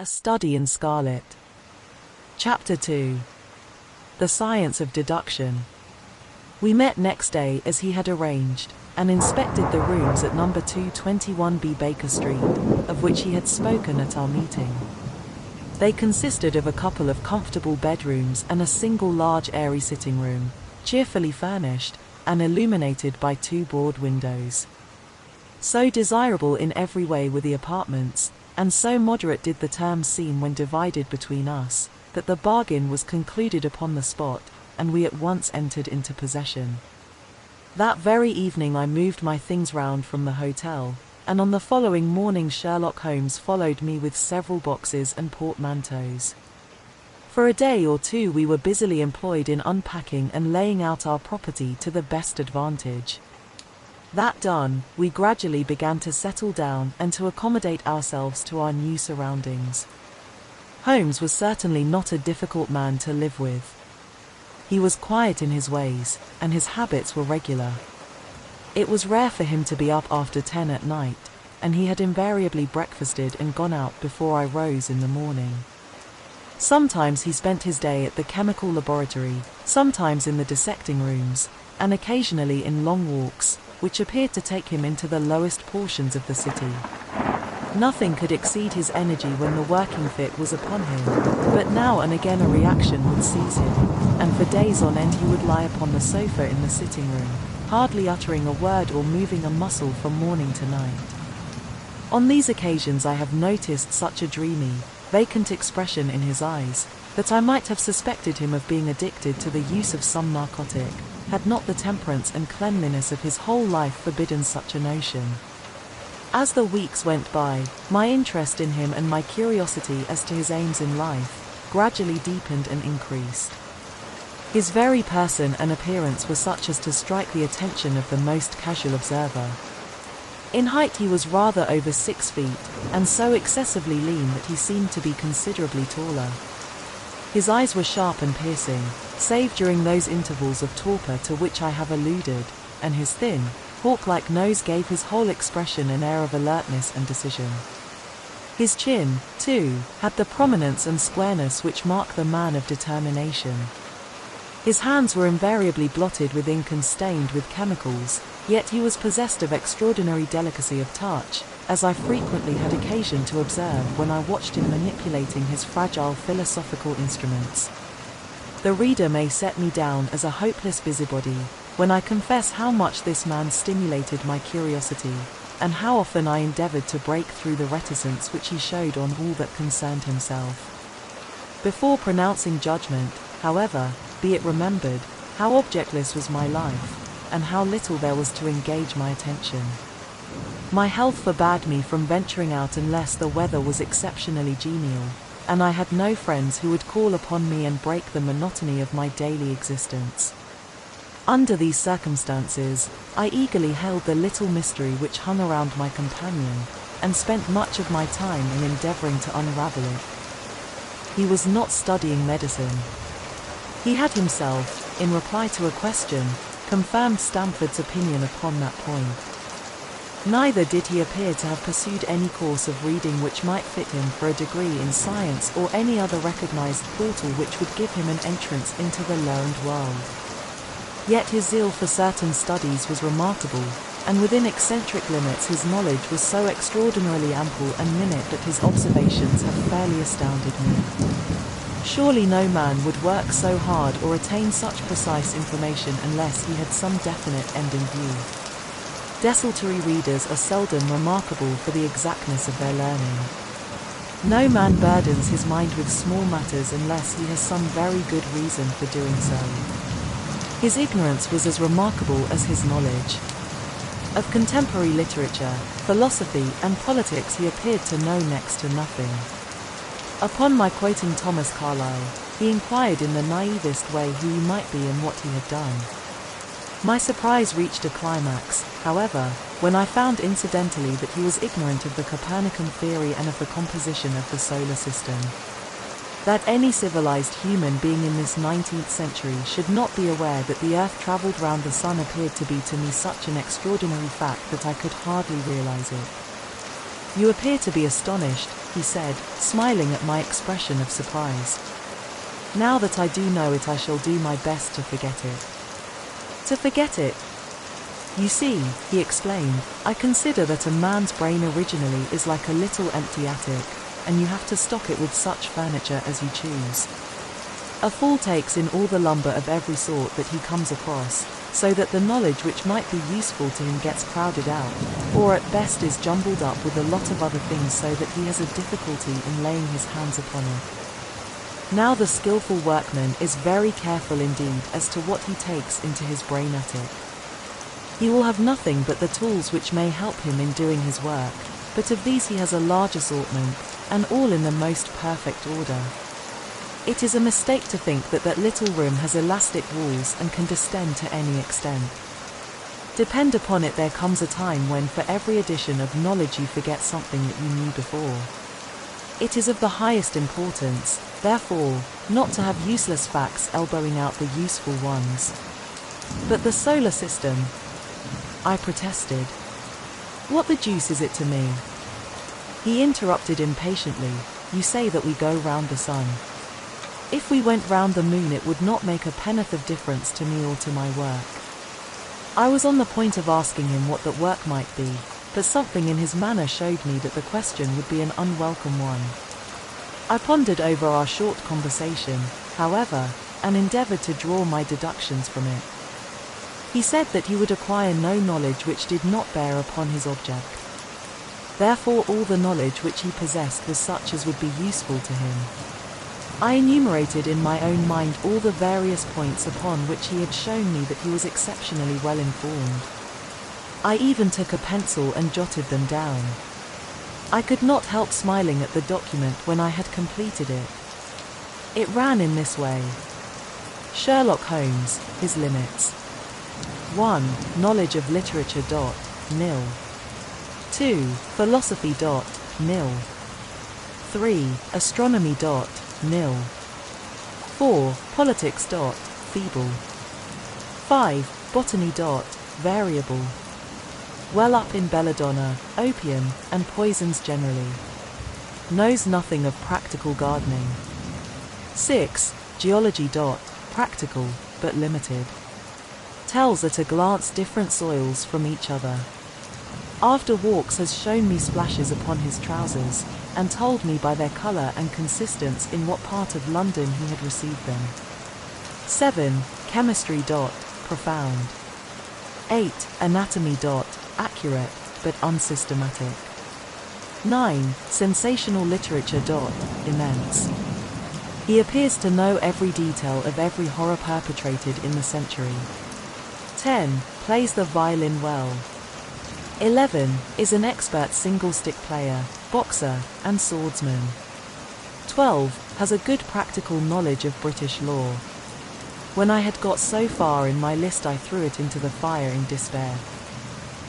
A Study in Scarlet. Chapter 2. The Science of Deduction. We met next day as he had arranged, and inspected the rooms at number 221B Baker Street, of which he had spoken at our meeting. They consisted of a couple of comfortable bedrooms and a single large airy sitting room, cheerfully furnished, and illuminated by 2 broad windows. So desirable in every way were the apartments, and so moderate did the terms seem when divided between us, that the bargain was concluded upon the spot, and we at once entered into possession. That very evening I moved my things round from the hotel, and on the following morning Sherlock Holmes followed me with several boxes and portmanteaus. For a day or two we were busily employed in unpacking and laying out our property to the best advantage. That done, we gradually began to settle down and to accommodate ourselves to our new surroundings. Holmes was certainly not a difficult man to live with. He was quiet in his ways, and his habits were regular. It was rare for him to be up after 10 at night, and he had invariably breakfasted and gone out before I rose in the morning. Sometimes he spent his day at the chemical laboratory, sometimes in the dissecting rooms, and occasionally in long walks, which appeared to take him into the lowest portions of the city. Nothing could exceed his energy when the working fit was upon him, but now and again a reaction would seize him, and for days on end he would lie upon the sofa in the sitting room, hardly uttering a word or moving a muscle from morning to night. On these occasions I have noticed such a dreamy, vacant expression in his eyes, that I might have suspected him of being addicted to the use of some narcotic, had not the temperance and cleanliness of his whole life forbidden such a notion. As the weeks went by, my interest in him and my curiosity as to his aims in life gradually deepened and increased. His very person and appearance were such as to strike the attention of the most casual observer. In height he was rather over 6 feet, and so excessively lean that he seemed to be considerably taller. His eyes were sharp and piercing, save during those intervals of torpor to which I have alluded, and his thin, hawk-like nose gave his whole expression an air of alertness and decision. His chin, too, had the prominence and squareness which mark the man of determination. His hands were invariably blotted with ink and stained with chemicals, yet he was possessed of extraordinary delicacy of touch, as I frequently had occasion to observe when I watched him manipulating his fragile philosophical instruments. The reader may set me down as a hopeless busybody, when I confess how much this man stimulated my curiosity, and how often I endeavored to break through the reticence which he showed on all that concerned himself. Before pronouncing judgment, however, be it remembered, how objectless was my life, and how little there was to engage my attention. My health forbade me from venturing out unless the weather was exceptionally genial, and I had no friends who would call upon me and break the monotony of my daily existence. Under these circumstances, I eagerly held the little mystery which hung around my companion, and spent much of my time in endeavoring to unravel it. He was not studying medicine. He had himself, in reply to a question, confirmed Stamford's opinion upon that point. Neither did he appear to have pursued any course of reading which might fit him for a degree in science or any other recognized portal which would give him an entrance into the learned world. Yet his zeal for certain studies was remarkable, and within eccentric limits his knowledge was so extraordinarily ample and minute that his observations have fairly astounded me. Surely no man would work so hard or attain such precise information unless he had some definite end in view. Desultory readers are seldom remarkable for the exactness of their learning. No man burdens his mind with small matters unless he has some very good reason for doing so. His ignorance was as remarkable as his knowledge. Of contemporary literature, philosophy, and politics he appeared to know next to nothing. Upon my quoting Thomas Carlyle, he inquired in the naivest way who he might be and what he had done. My surprise reached a climax, however, when I found incidentally that he was ignorant of the Copernican theory and of the composition of the solar system. That any civilized human being in this 19th century should not be aware that the Earth traveled round the Sun appeared to be to me such an extraordinary fact that I could hardly realize it. You appear to be astonished, he said, smiling at my expression of surprise. Now that I do know it, I shall do my best to forget it. To forget it? You see, he explained, I consider that a man's brain originally is like a little empty attic, and you have to stock it with such furniture as you choose. A fool takes in all the lumber of every sort that he comes across, so that the knowledge which might be useful to him gets crowded out, or at best is jumbled up with a lot of other things so that he has a difficulty in laying his hands upon it. Now the skillful workman is very careful indeed as to what he takes into his brain attic. He will have nothing but the tools which may help him in doing his work, but of these he has a large assortment, and all in the most perfect order. It is a mistake to think that that little room has elastic walls and can distend to any extent. Depend upon it, there comes a time when for every addition of knowledge you forget something that you knew before. It is of the highest importance, therefore, not to have useless facts elbowing out the useful ones. But the solar system, I protested. What the deuce is it to me? He interrupted impatiently, you say that we go round the sun. If we went round the moon it would not make a penn'orth of difference to me or to my work. I was on the point of asking him what that work might be, but something in his manner showed me that the question would be an unwelcome one. I pondered over our short conversation, however, and endeavored to draw my deductions from it. He said that he would acquire no knowledge which did not bear upon his object. Therefore all the knowledge which he possessed was such as would be useful to him. I enumerated in my own mind all the various points upon which he had shown me that he was exceptionally well informed. I even took a pencil and jotted them down. I could not help smiling at the document when I had completed it. It ran in this way. Sherlock Holmes, his limits. 1. Knowledge of literature. Nil. 2. Philosophy. Nil. 3. Astronomy. Nil. 4. Politics. Feeble. 5. Botany. Variable. Well up in belladonna, opium, and poisons generally. Knows nothing of practical gardening. 6. Geology. Practical, but limited. Tells at a glance different soils from each other. After walks has shown me splashes upon his trousers, and told me by their colour and consistence in what part of London he had received them. 7. Chemistry. Profound. 8. Anatomy. Accurate, but unsystematic. 9. Sensational literature. Immense. He appears to know every detail of every horror perpetrated in the century. 10. Plays the violin well. 11. Is an expert single-stick player, boxer, and swordsman. 12. Has a good practical knowledge of British law. When I had got so far in my list I threw it into the fire in despair.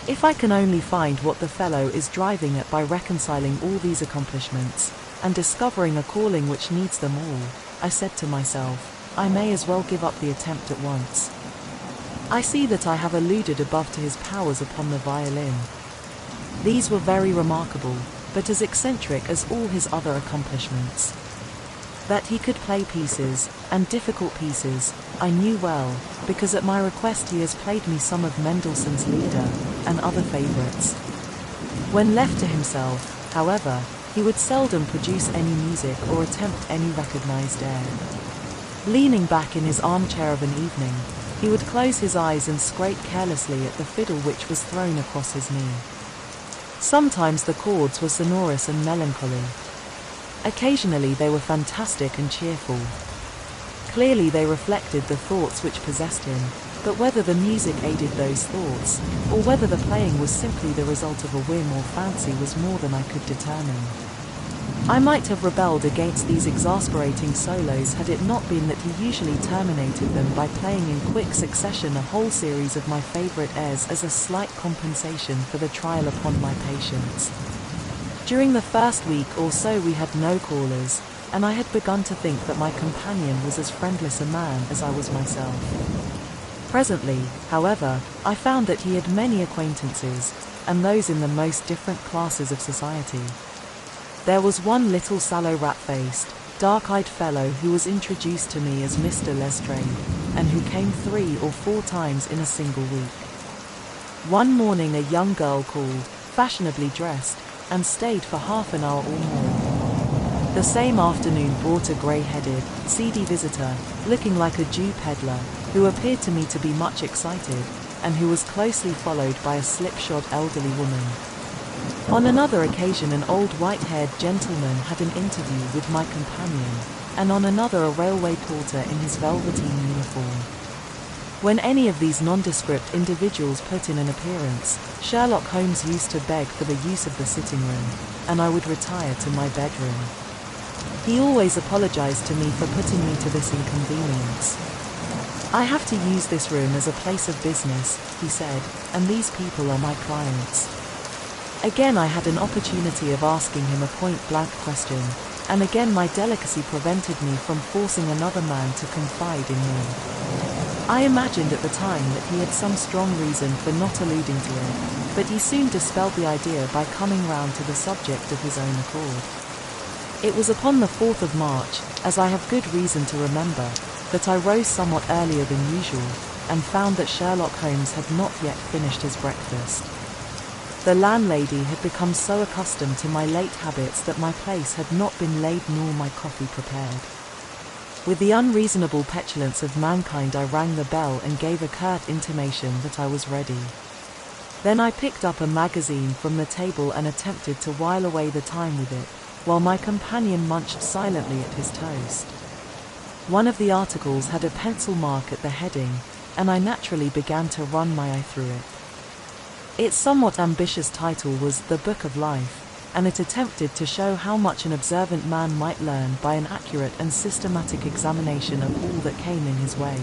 If I can only find what the fellow is driving at by reconciling all these accomplishments, and discovering a calling which needs them all, I said to myself, I may as well give up the attempt at once. I see that I have alluded above to his powers upon the violin. These were very remarkable, but as eccentric as all his other accomplishments. That he could play pieces, and difficult pieces, I knew well, because at my request he has played me some of Mendelssohn's Lieder, and other favourites. When left to himself, however, he would seldom produce any music or attempt any recognised air. Leaning back in his armchair of an evening, he would close his eyes and scrape carelessly at the fiddle which was thrown across his knee. Sometimes the chords were sonorous and melancholy. Occasionally they were fantastic and cheerful. Clearly they reflected the thoughts which possessed him, but whether the music aided those thoughts, or whether the playing was simply the result of a whim or fancy was more than I could determine. I might have rebelled against these exasperating solos had it not been that he usually terminated them by playing in quick succession a whole series of my favourite airs as a slight compensation for the trial upon my patience. During the first week or so we had no callers, and I had begun to think that my companion was as friendless a man as I was myself. Presently, however, I found that he had many acquaintances, and those in the most different classes of society. There was one little sallow rat-faced, dark-eyed fellow who was introduced to me as Mr. Lestrade, and who came 3 or 4 times in a single week. One morning a young girl called, fashionably dressed, and stayed for half an hour or more. The same afternoon brought a grey-headed, seedy visitor, looking like a Jew peddler, who appeared to me to be much excited, and who was closely followed by a slipshod elderly woman. On another occasion an old white-haired gentleman had an interview with my companion, and on another a railway porter in his velveteen uniform. When any of these nondescript individuals put in an appearance, Sherlock Holmes used to beg for the use of the sitting room, and I would retire to my bedroom. He always apologized to me for putting me to this inconvenience. "I have to use this room as a place of business," he said, "and these people are my clients." Again I had an opportunity of asking him a point-blank question, and again my delicacy prevented me from forcing another man to confide in me. I imagined at the time that he had some strong reason for not alluding to it, but he soon dispelled the idea by coming round to the subject of his own accord. It was upon the 4th of March, as I have good reason to remember, that I rose somewhat earlier than usual, and found that Sherlock Holmes had not yet finished his breakfast. The landlady had become so accustomed to my late habits that my place had not been laid nor my coffee prepared. With the unreasonable petulance of mankind I rang the bell and gave a curt intimation that I was ready. Then I picked up a magazine from the table and attempted to while away the time with it, while my companion munched silently at his toast. One of the articles had a pencil mark at the heading, and I naturally began to run my eye through it. Its somewhat ambitious title was The Book of Life, and it attempted to show how much an observant man might learn by an accurate and systematic examination of all that came in his way.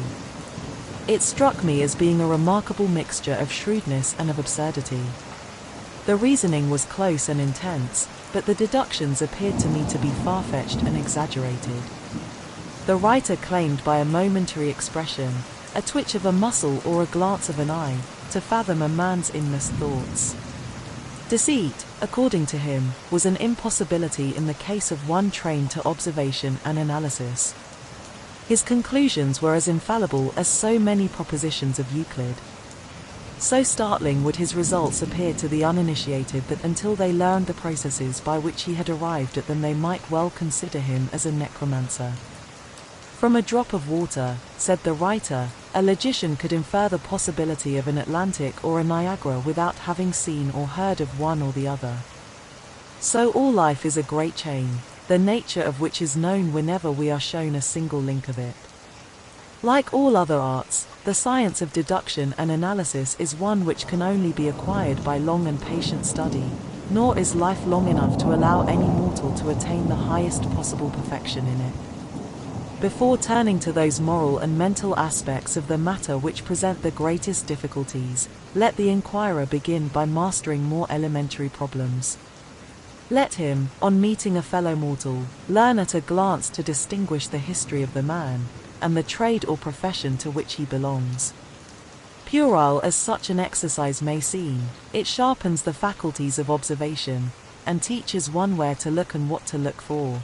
It struck me as being a remarkable mixture of shrewdness and of absurdity. The reasoning was close and intense, but the deductions appeared to me to be far-fetched and exaggerated. The writer claimed by a momentary expression, a twitch of a muscle or a glance of an eye, to fathom a man's inmost thoughts. Deceit, according to him, was an impossibility in the case of one trained to observation and analysis. His conclusions were as infallible as so many propositions of Euclid. So startling would his results appear to the uninitiated that until they learned the processes by which he had arrived at them they might well consider him as a necromancer. From a drop of water, said the writer, a logician could infer the possibility of an Atlantic or a Niagara without having seen or heard of one or the other. So all life is a great chain, the nature of which is known whenever we are shown a single link of it. Like all other arts, the science of deduction and analysis is one which can only be acquired by long and patient study, nor is life long enough to allow any mortal to attain the highest possible perfection in it. Before turning to those moral and mental aspects of the matter which present the greatest difficulties, let the inquirer begin by mastering more elementary problems. Let him, on meeting a fellow mortal, learn at a glance to distinguish the history of the man, and the trade or profession to which he belongs. Puerile as such an exercise may seem, it sharpens the faculties of observation, and teaches one where to look and what to look for.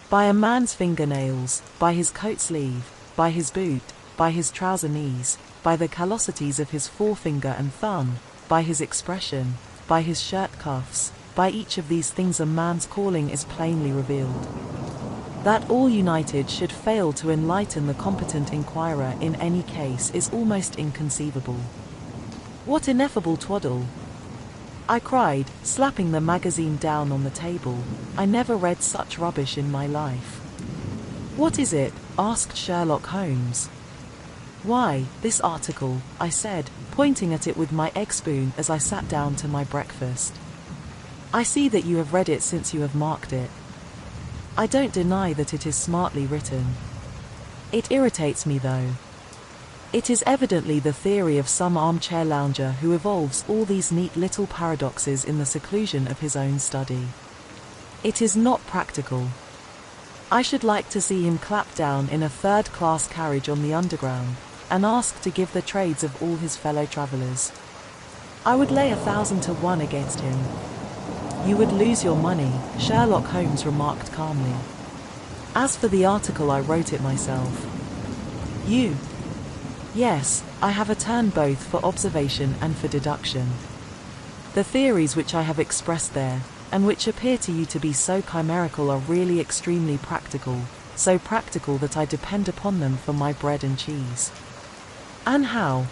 By a man's fingernails, by his coat sleeve, by his boot, by his trouser knees, by the callosities of his forefinger and thumb, by his expression, by his shirt cuffs, by each of these things a man's calling is plainly revealed. That all united should fail to enlighten the competent inquirer in any case is almost inconceivable. What ineffable twaddle! I cried, slapping the magazine down on the table. I never read such rubbish in my life. What is it? Asked Sherlock Holmes. Why, this article, I said, pointing at it with my egg spoon as I sat down to my breakfast. I see that you have read it since you have marked it. I don't deny that it is smartly written. It irritates me though. It is evidently the theory of some armchair lounger who evolves all these neat little paradoxes in the seclusion of his own study. It is not practical. I should like to see him clapped down in a third-class carriage on the Underground, and asked to give the trades of all his fellow travelers. I would lay 1,000 to 1 against him. You would lose your money, Sherlock Holmes remarked calmly. As for the article, I wrote it myself. You? Yes, I have a turn both for observation and for deduction. The theories which I have expressed there, and which appear to you to be so chimerical, are really extremely practical, so practical that I depend upon them for my bread and cheese. And how?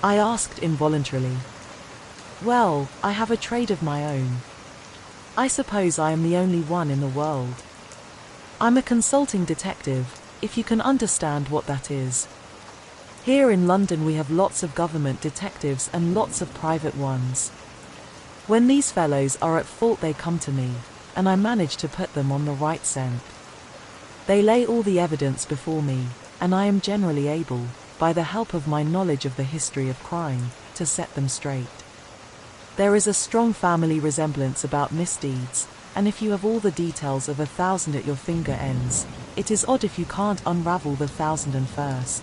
I asked involuntarily. Well, I have a trade of my own. I suppose I am the only one in the world. I'm a consulting detective, if you can understand what that is. Here in London we have lots of government detectives and lots of private ones. When these fellows are at fault they come to me, and I manage to put them on the right scent. They lay all the evidence before me, and I am generally able, by the help of my knowledge of the history of crime, to set them straight. There is a strong family resemblance about misdeeds, and if you have all the details of 1,000 at your finger ends, it is odd if you can't unravel the 1,001st.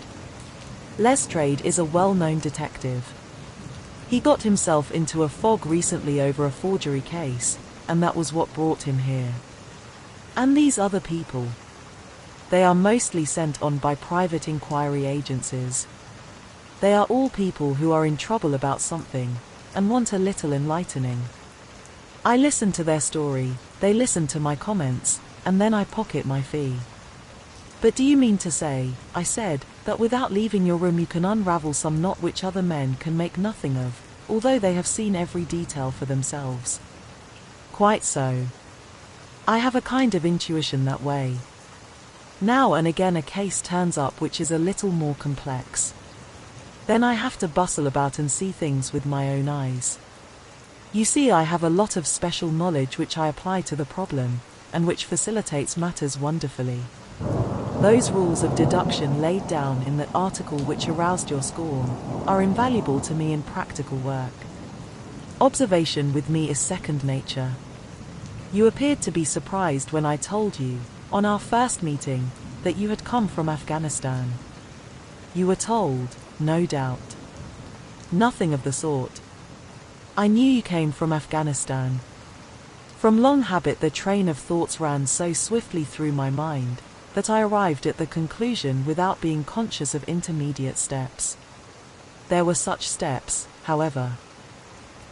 Lestrade is a well-known detective. He got himself into a fog recently over a forgery case, and that was what brought him here. And these other people? They are mostly sent on by private inquiry agencies. They are all people who are in trouble about something, and want a little enlightening. I listen to their story, they listen to my comments, and then I pocket my fee. But do you mean to say, I said, that without leaving your room you can unravel some knot which other men can make nothing of, although they have seen every detail for themselves? Quite so. I have a kind of intuition that way. Now and again a case turns up which is a little more complex. Then I have to bustle about and see things with my own eyes. You see, I have a lot of special knowledge which I apply to the problem, and which facilitates matters wonderfully. Those rules of deduction laid down in that article which aroused your scorn are invaluable to me in practical work. Observation with me is second nature. You appeared to be surprised when I told you, on our first meeting, that you had come from Afghanistan. You were told, no doubt. Nothing of the sort. I knew you came from Afghanistan. From long habit the train of thoughts ran so swiftly through my mind, that I arrived at the conclusion without being conscious of intermediate steps. There were such steps, however.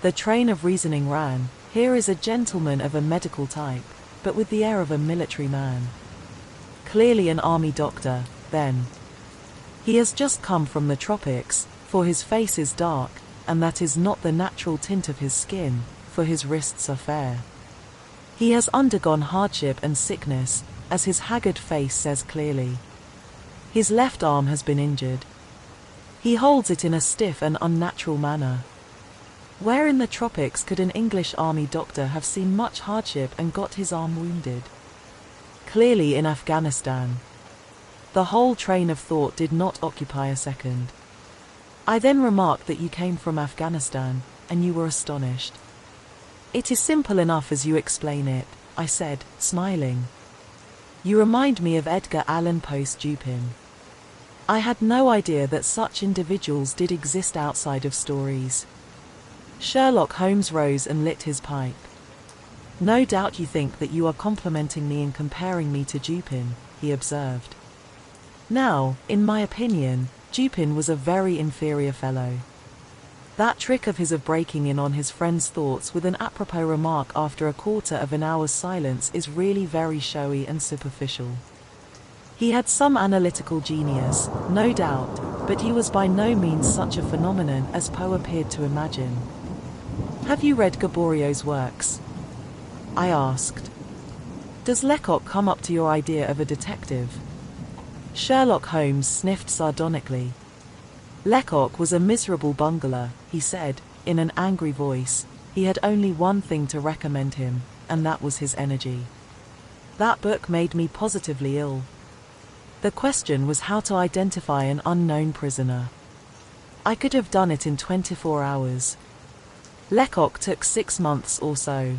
The train of reasoning ran, here is a gentleman of a medical type, but with the air of a military man. Clearly an army doctor, then. He has just come from the tropics, for his face is dark, and that is not the natural tint of his skin, for his wrists are fair. He has undergone hardship and sickness, as his haggard face says clearly. His left arm has been injured. He holds it in a stiff and unnatural manner. Where in the tropics could an English army doctor have seen much hardship and got his arm wounded? Clearly in Afghanistan. The whole train of thought did not occupy a second. I then remarked that you came from Afghanistan, and you were astonished. It is simple enough as you explain it, I said, smiling. You remind me of Edgar Allan Poe's Dupin. I had no idea that such individuals did exist outside of stories. Sherlock Holmes rose and lit his pipe. No doubt you think that you are complimenting me in comparing me to Dupin, he observed. Now, in my opinion, Dupin was a very inferior fellow. That trick of his of breaking in on his friend's thoughts with an apropos remark after a quarter of an hour's silence is really very showy and superficial. He had some analytical genius, no doubt, but he was by no means such a phenomenon as Poe appeared to imagine. Have you read Gaborio's works? I asked. Does Lecoq come up to your idea of a detective? Sherlock Holmes sniffed sardonically. Lecoq was a miserable bungler, he said, in an angry voice. He had only one thing to recommend him, and that was his energy. That book made me positively ill. The question was how to identify an unknown prisoner. I could have done it in 24 hours. Lecoq took 6 months or so.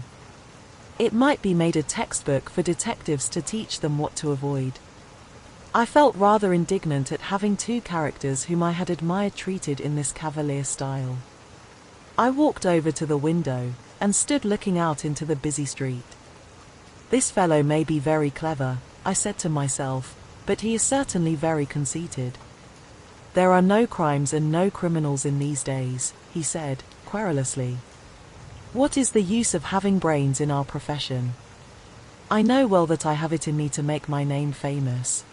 It might be made a textbook for detectives to teach them what to avoid. I felt rather indignant at having two characters whom I had admired treated in this cavalier style. I walked over to the window and stood looking out into the busy street. This fellow may be very clever, I said to myself, but he is certainly very conceited. There are no crimes and no criminals in these days, he said, querulously. What is the use of having brains in our profession? I know well that I have it in me to make my name famous.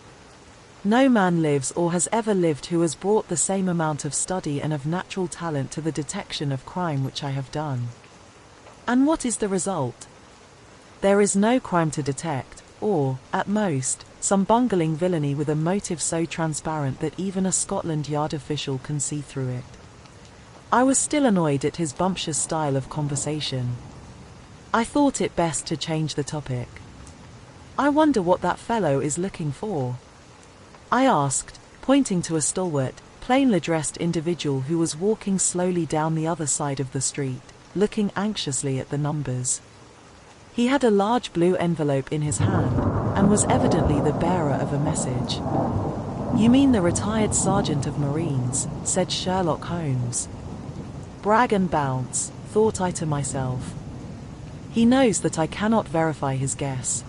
No man lives or has ever lived who has brought the same amount of study and of natural talent to the detection of crime which I have done. And what is the result? There is no crime to detect, or, at most, some bungling villainy with a motive so transparent that even a Scotland Yard official can see through it. I was still annoyed at his bumptious style of conversation. I thought it best to change the topic. I wonder what that fellow is looking for? I asked, pointing to a stalwart, plainly dressed individual who was walking slowly down the other side of the street, looking anxiously at the numbers. He had a large blue envelope in his hand, and was evidently the bearer of a message. You mean the retired sergeant of Marines, said Sherlock Holmes. Brag and bounce, thought I to myself. He knows that I cannot verify his guess.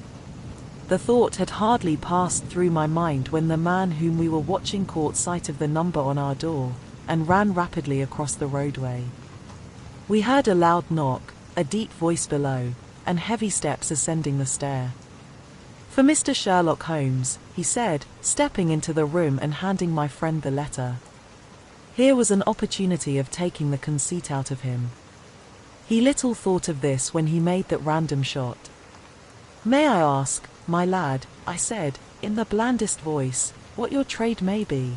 The thought had hardly passed through my mind when the man whom we were watching caught sight of the number on our door, and ran rapidly across the roadway. We heard a loud knock, a deep voice below, and heavy steps ascending the stair. For Mr. Sherlock Holmes, he said, stepping into the room and handing my friend the letter. Here was an opportunity of taking the conceit out of him. He little thought of this when he made that random shot. May I ask, my lad, I said, in the blandest voice, what your trade may be?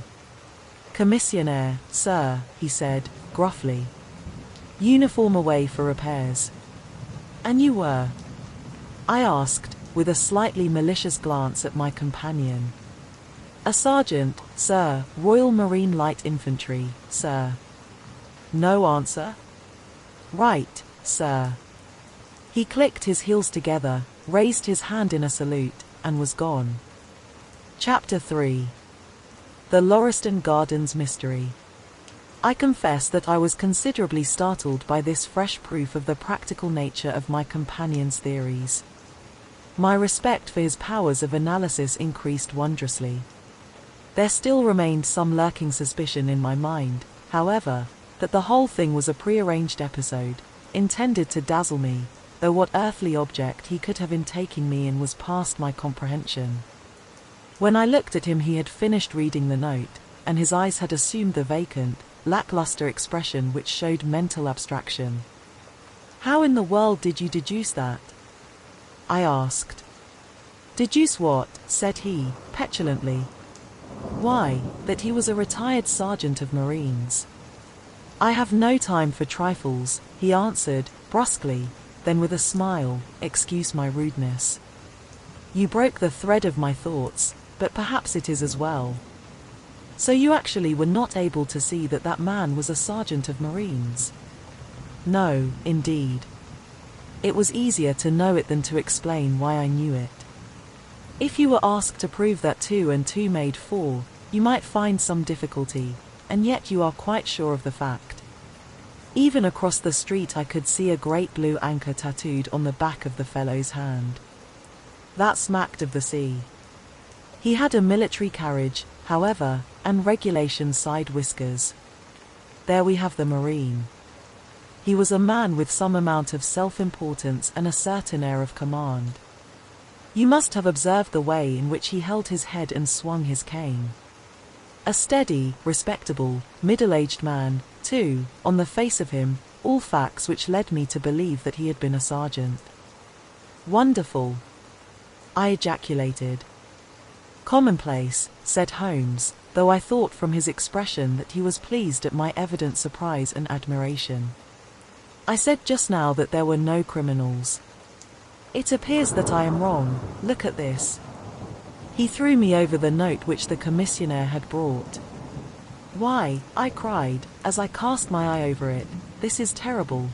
Commissionaire, sir, he said, gruffly. Uniform away for repairs. And you were? I asked, with a slightly malicious glance at my companion. A sergeant, sir, Royal Marine Light Infantry, sir. No answer? Right, sir. He clicked his heels together, raised his hand in a salute, and was gone. Chapter 3. The Lauriston Gardens Mystery. I confess that I was considerably startled by this fresh proof of the practical nature of my companion's theories. My respect for his powers of analysis increased wondrously. There still remained some lurking suspicion in my mind, however, that the whole thing was a prearranged episode, intended to dazzle me, though what earthly object he could have in taking me in was past my comprehension. When I looked at him, he had finished reading the note, and his eyes had assumed the vacant, lackluster expression which showed mental abstraction. How in the world did you deduce that? I asked. Deduce what? Said he, petulantly. Why, that he was a retired sergeant of Marines. I have no time for trifles, he answered, brusquely, then with a smile, excuse my rudeness. You broke the thread of my thoughts, but perhaps it is as well. So you actually were not able to see that that man was a sergeant of Marines? No, indeed. It was easier to know it than to explain why I knew it. If you were asked to prove that 2 and 2 made 4, you might find some difficulty, and yet you are quite sure of the fact. Even across the street I could see a great blue anchor tattooed on the back of the fellow's hand. That smacked of the sea. He had a military carriage, however, and regulation side whiskers. There we have the Marine. He was a man with some amount of self-importance and a certain air of command. You must have observed the way in which he held his head and swung his cane. A steady, respectable, middle-aged man, too, on the face of him, all facts which led me to believe that he had been a sergeant. Wonderful! I ejaculated. Commonplace, said Holmes, though I thought from his expression that he was pleased at my evident surprise and admiration. I said just now that there were no criminals. It appears that I am wrong. Look at this. He threw me over the note which the commissionaire had brought. Why, I cried, as I cast my eye over it, this is terrible.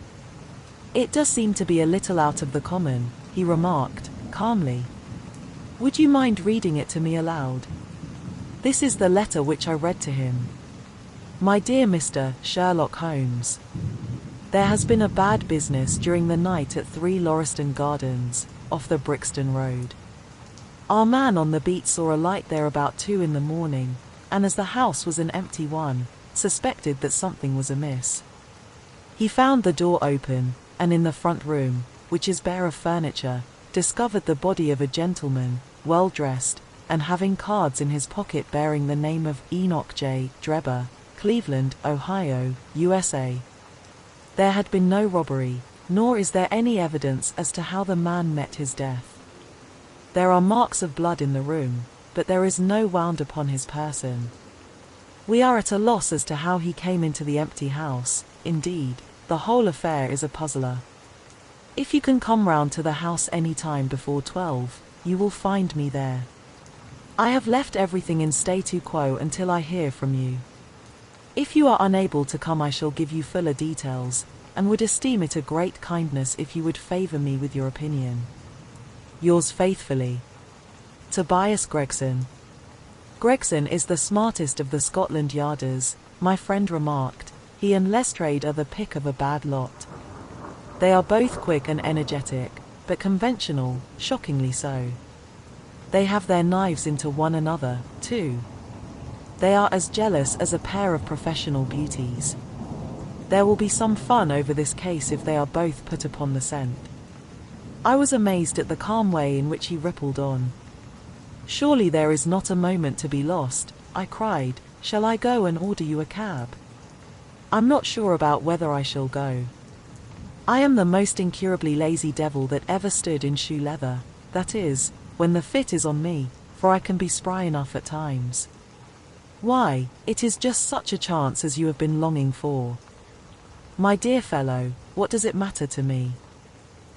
It does seem to be a little out of the common, he remarked, calmly. Would you mind reading it to me aloud? This is the letter which I read to him. My dear Mr. Sherlock Holmes, there has been a bad business during the night at 3 Lauriston Gardens, off the Brixton Road. Our man on the beat saw a light there about 2 in the morning, and as the house was an empty one, suspected that something was amiss. He found the door open, and in the front room, which is bare of furniture, discovered the body of a gentleman, well dressed, and having cards in his pocket bearing the name of Enoch J. Drebber, Cleveland, Ohio, USA. There had been no robbery, nor is there any evidence as to how the man met his death. There are marks of blood in the room, but there is no wound upon his person. We are at a loss as to how he came into the empty house. Indeed, the whole affair is a puzzler. If you can come round to the house any time before 12, you will find me there. I have left everything in statu quo until I hear from you. If you are unable to come, I shall give you fuller details, and would esteem it a great kindness if you would favour me with your opinion. Yours faithfully, Tobias Gregson. Gregson is the smartest of the Scotland Yarders, my friend remarked. He and Lestrade are the pick of a bad lot. They are both quick and energetic, but conventional, shockingly so. They have their knives into one another, too. They are as jealous as a pair of professional beauties. There will be some fun over this case if they are both put upon the scent. I was amazed at the calm way in which he rippled on. Surely there is not a moment to be lost, I cried. Shall I go and order you a cab? I'm not sure about whether I shall go. I am the most incurably lazy devil that ever stood in shoe leather, that is, when the fit is on me, for I can be spry enough at times. Why, it is just such a chance as you have been longing for. My dear fellow, what does it matter to me?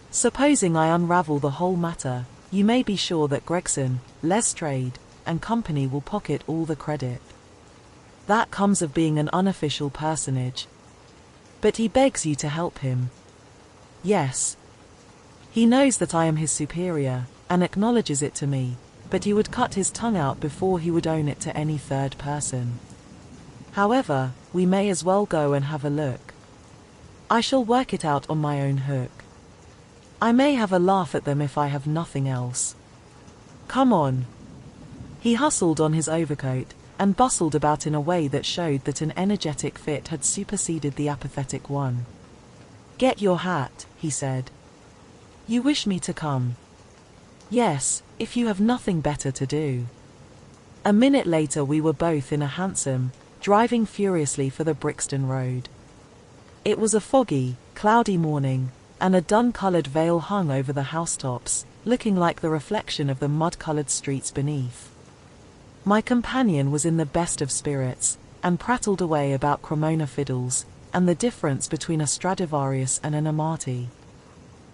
Supposing I unravel the whole matter, you may be sure that Gregson, Lestrade, and company will pocket all the credit. That comes of being an unofficial personage. But he begs you to help him. Yes. He knows that I am his superior, and acknowledges it to me, but he would cut his tongue out before he would own it to any third person. However, we may as well go and have a look. I shall work it out on my own hook. I may have a laugh at them if I have nothing else. Come on. He hustled on his overcoat, and bustled about in a way that showed that an energetic fit had superseded the apathetic one. Get your hat, he said. You wish me to come? Yes, if you have nothing better to do. A minute later we were both in a hansom, driving furiously for the Brixton Road. It was a foggy, cloudy morning, and a dun-coloured veil hung over the housetops, looking like the reflection of the mud-coloured streets beneath. My companion was in the best of spirits, and prattled away about Cremona fiddles, and the difference between a Stradivarius and an Amati.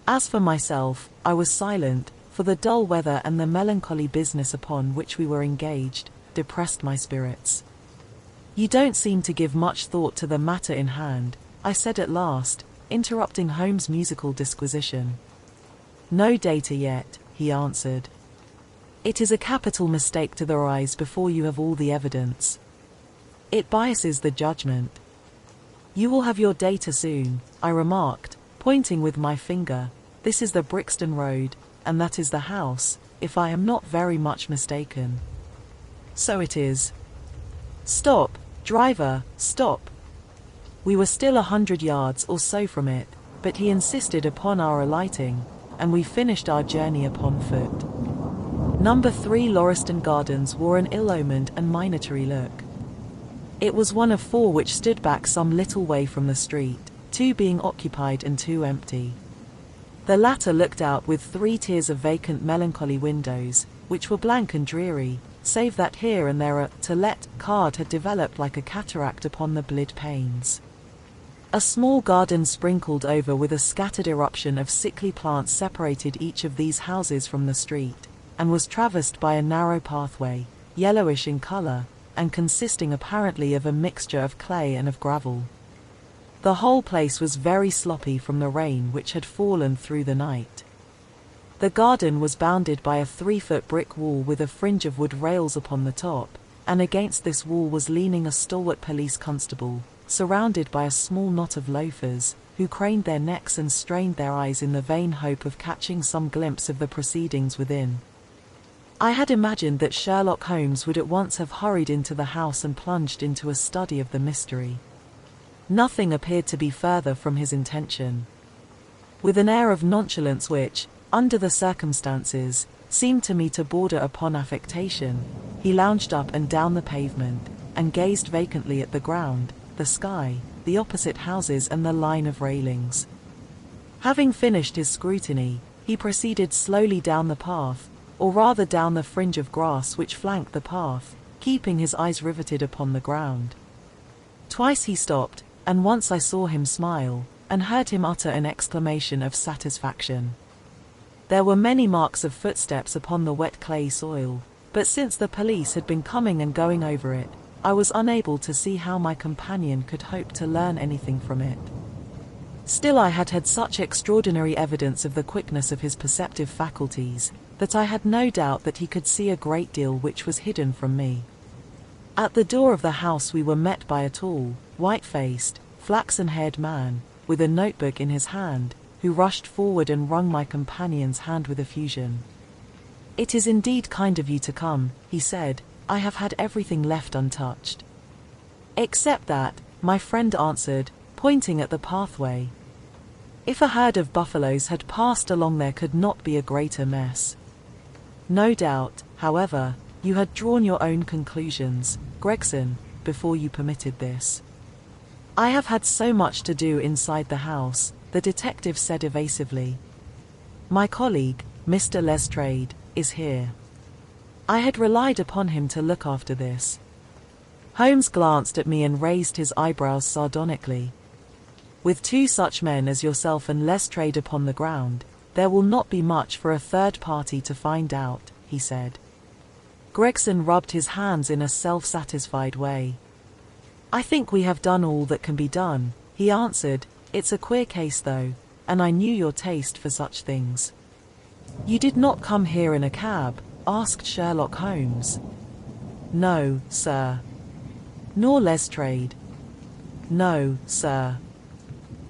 As for myself, I was silent, for the dull weather and the melancholy business upon which we were engaged depressed my spirits. You don't seem to give much thought to the matter in hand, I said at last, interrupting Holmes' musical disquisition. No data yet, he answered. It is a capital mistake to theorize before you have all the evidence. It biases the judgment. You will have your data soon, I remarked, pointing with my finger. This is the Brixton Road, and that is the house, if I am not very much mistaken. So it is. Stop, driver, stop. We were still 100 yards or so from it, but he insisted upon our alighting, and we finished our journey upon foot. Number 3 Lauriston Gardens wore an ill-omened and minatory look. It was one of 4 which stood back some little way from the street, 2 being occupied and 2 empty. The latter looked out with 3 tiers of vacant melancholy windows, which were blank and dreary, save that here and there a "To Let" card had developed like a cataract upon the blid panes. A small garden sprinkled over with a scattered eruption of sickly plants separated each of these houses from the street, and was traversed by a narrow pathway, yellowish in colour, and consisting apparently of a mixture of clay and of gravel. The whole place was very sloppy from the rain which had fallen through the night. The garden was bounded by a 3-foot brick wall with a fringe of wood rails upon the top, and against this wall was leaning a stalwart police constable, surrounded by a small knot of loafers, who craned their necks and strained their eyes in the vain hope of catching some glimpse of the proceedings within. I had imagined that Sherlock Holmes would at once have hurried into the house and plunged into a study of the mystery. Nothing appeared to be further from his intention. With an air of nonchalance which, under the circumstances, seemed to me to border upon affectation, he lounged up and down the pavement, and gazed vacantly at the ground, the sky, the opposite houses and the line of railings. Having finished his scrutiny, he proceeded slowly down the path, or rather down the fringe of grass which flanked the path, keeping his eyes riveted upon the ground. Twice he stopped, and once I saw him smile, and heard him utter an exclamation of satisfaction. There were many marks of footsteps upon the wet clay soil, but since the police had been coming and going over it, I was unable to see how my companion could hope to learn anything from it. Still, I had had such extraordinary evidence of the quickness of his perceptive faculties, that I had no doubt that he could see a great deal which was hidden from me. At the door of the house we were met by a tall, white-faced, flaxen-haired man, with a notebook in his hand, who rushed forward and wrung my companion's hand with effusion. "It is indeed kind of you to come," he said. "I have had everything left untouched." "Except that," my friend answered, pointing at the pathway. "If a herd of buffaloes had passed along there could not be a greater mess." "No doubt, however, you had drawn your own conclusions, Gregson, before you permitted this." "I have had so much to do inside the house," the detective said evasively. "My colleague, Mr. Lestrade, is here. I had relied upon him to look after this." Holmes glanced at me and raised his eyebrows sardonically. "With two such men as yourself and Lestrade upon the ground, there will not be much for a third party to find out," he said. Gregson rubbed his hands in a self-satisfied way. "I think we have done all that can be done," he answered. "It's a queer case though, and I knew your taste for such things." "You did not come here in a cab?" asked Sherlock Holmes. "No, sir." "Nor Lestrade?" "No, sir."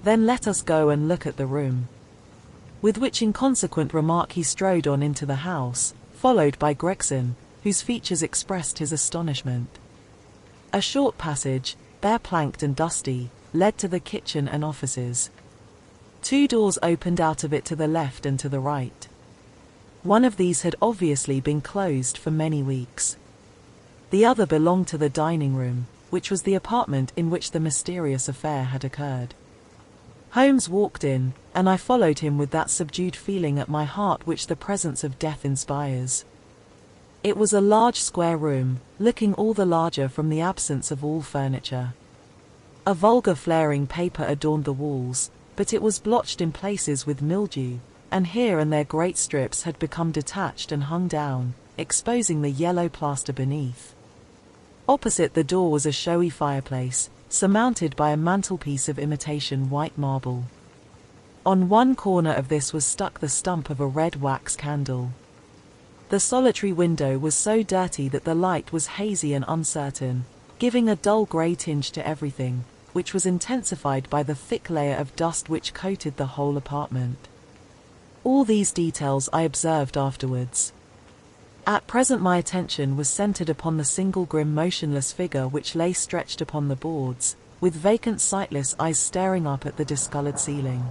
"Then let us go and look at the room." With which inconsequent remark he strode on into the house, followed by Gregson, whose features expressed his astonishment. A short passage, bare-planked and dusty, led to the kitchen and offices. Two doors opened out of it to the left and to the right. One of these had obviously been closed for many weeks. The other belonged to the dining room, which was the apartment in which the mysterious affair had occurred. Holmes walked in, and I followed him with that subdued feeling at my heart which the presence of death inspires. It was a large square room, looking all the larger from the absence of all furniture. A vulgar flaring paper adorned the walls, but it was blotched in places with mildew, and here and there great strips had become detached and hung down, exposing the yellow plaster beneath. Opposite the door was a showy fireplace, surmounted by a mantelpiece of imitation white marble. On one corner of this was stuck the stump of a red wax candle. The solitary window was so dirty that the light was hazy and uncertain, giving a dull grey tinge to everything, which was intensified by the thick layer of dust which coated the whole apartment. All these details I observed afterwards. At present my attention was centered upon the single grim motionless figure which lay stretched upon the boards, with vacant sightless eyes staring up at the discolored ceiling.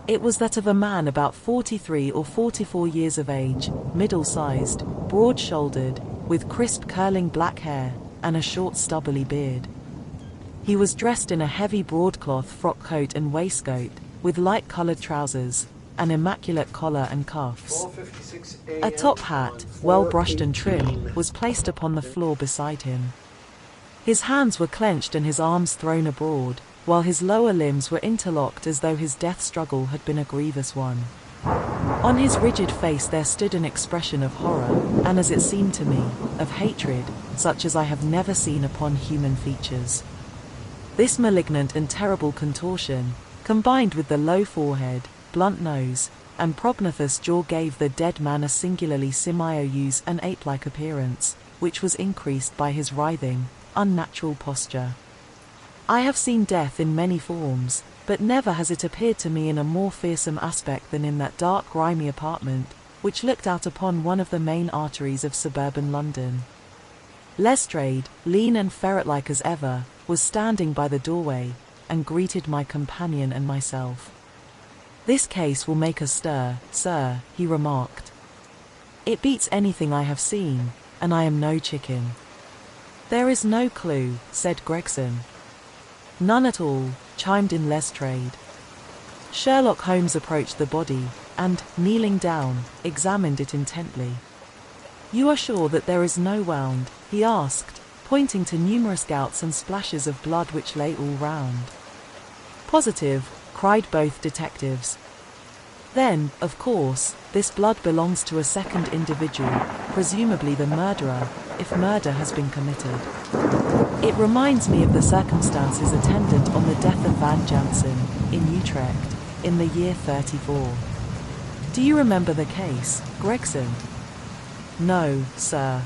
It was that of a man about 43 or 44 years of age, middle-sized, broad-shouldered, with crisp curling black hair, and a short stubbly beard. He was dressed in a heavy broadcloth frock coat and waistcoat, with light-colored trousers, an immaculate collar and cuffs. A top hat, well brushed and trim, was placed upon the floor beside him. His hands were clenched and his arms thrown abroad, while his lower limbs were interlocked as though his death struggle had been a grievous one. On his rigid face there stood an expression of horror, and as it seemed to me, of hatred, such as I have never seen upon human features. This malignant and terrible contortion, combined with the low forehead, blunt nose, and Prognathous' jaw gave the dead man a singularly simious and ape-like appearance, which was increased by his writhing, unnatural posture. I have seen death in many forms, but never has it appeared to me in a more fearsome aspect than in that dark, grimy apartment, which looked out upon one of the main arteries of suburban London. Lestrade, lean and ferret-like as ever, was standing by the doorway, and greeted my companion and myself. "This case will make a stir, sir," he remarked. "It beats anything I have seen, and I am no chicken." "There is no clue," said Gregson. "None at all," chimed in Lestrade. Sherlock Holmes approached the body, and, kneeling down, examined it intently. "You are sure that there is no wound?" he asked, pointing to numerous gouts and splashes of blood which lay all round. "Positive," cried both detectives. "Then, of course, this blood belongs to a second individual, presumably the murderer, if murder has been committed. It reminds me of the circumstances attendant on the death of Van Jansen, in Utrecht, in the year 34. Do you remember the case, Gregson?" "No, sir."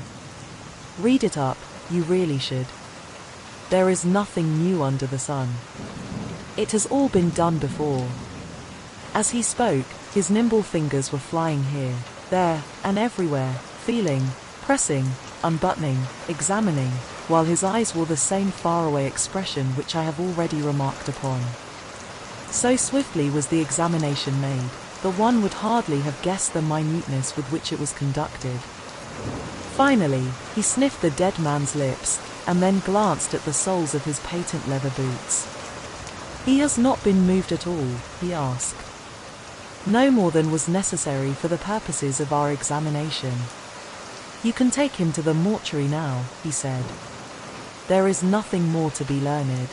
"Read it up, you really should. There is nothing new under the sun. It has all been done before." As he spoke, his nimble fingers were flying here, there, and everywhere, feeling, pressing, unbuttoning, examining, while his eyes wore the same faraway expression which I have already remarked upon. So swiftly was the examination made, that one would hardly have guessed the minuteness with which it was conducted. Finally, he sniffed the dead man's lips, and then glanced at the soles of his patent leather boots. "He has not been moved at all?" he asked. "No more than was necessary for the purposes of our examination." "You can take him to the mortuary now," he said. "There is nothing more to be learned."